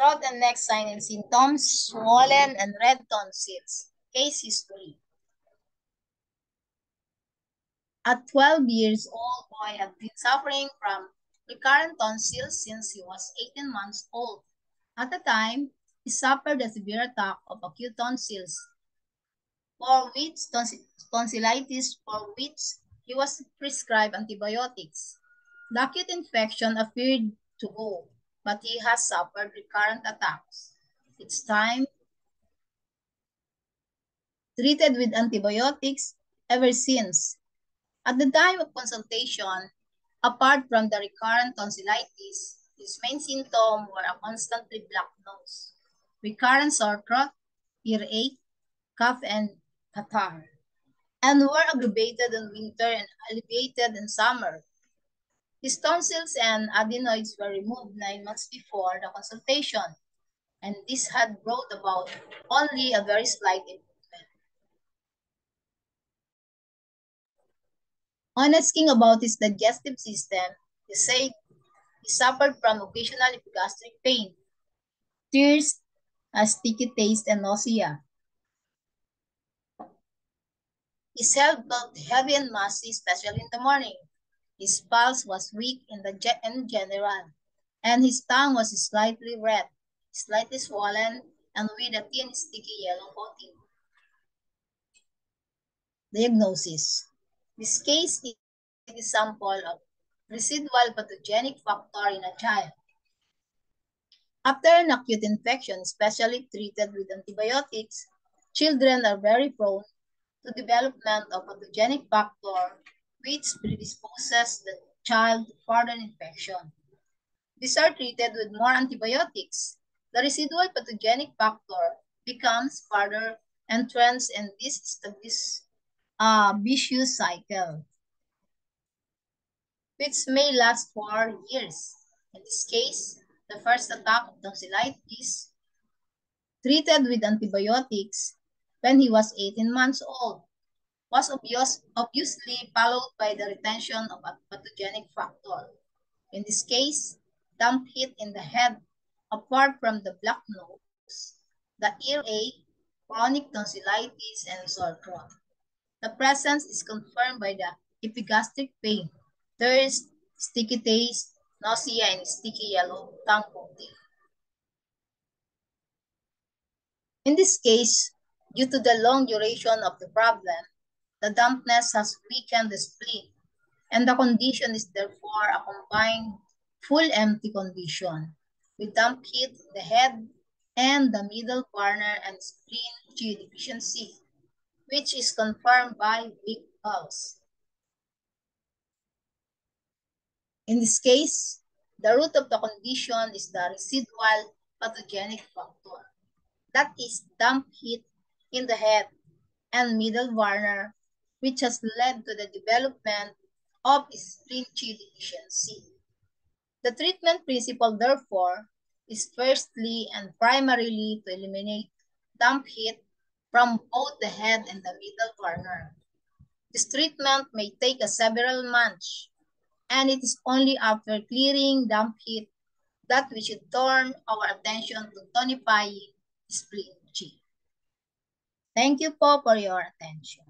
Throat and neck sign and symptoms, swollen and red tonsils. Case history. At 12 years old, boy had been suffering from recurrent tonsils since he was 18 months old. At the time, he suffered a severe attack of acute tonsils, tonsillitis, for which he was prescribed antibiotics. The acute infection appeared to go, but he has suffered recurrent attacks. It's time treated with antibiotics ever since. At the time of consultation, apart from the recurrent tonsillitis, his main symptoms were a constantly black nose, recurrent sore throat, earache, cough, and catarrh, and were aggravated in winter and alleviated in summer. His tonsils and adenoids were removed 9 months before the consultation, and this had brought about only a very slight improvement. On asking about his digestive system, he said he suffered from occasional epigastric pain, tears, a sticky taste, and nausea. His head felt heavy and massy, especially in the morning. His pulse was weak in general, and his tongue was slightly red, slightly swollen, and with a thin sticky yellow coating. Diagnosis. This case is an example of residual pathogenic factor in a child. After an acute infection, especially treated with antibiotics, children are very prone to development of pathogenic factor which predisposes the child to further infection. These are treated with more antibiotics. The residual pathogenic factor becomes further entrenched in this vicious cycle, which may last for years. In this case, the first attack of tonsillitis, treated with antibiotics when he was 18 months old, was obviously followed by the retention of a pathogenic factor. In this case, damp heat in the head, apart from the black nose, the earache, chronic tonsillitis, and sore throat. The presence is confirmed by the epigastric pain, thirst, sticky taste, nausea, and sticky yellow tongue coating. In this case, due to the long duration of the problem, the dampness has weakened the spleen, and the condition is therefore a combined full empty condition, with damp heat in the head and the middle corner and spleen G deficiency, which is confirmed by weak pulse. In this case, the root of the condition is the residual pathogenic factor, that is damp heat in the head and middle corner, which has led to the development of spleen G deficiency. The treatment principle, therefore, is firstly and primarily to eliminate damp heat from both the head and the middle corner. This treatment may take several months, and it is only after clearing damp heat that we should turn our attention to tonifying spleen G. Thank you po for your attention.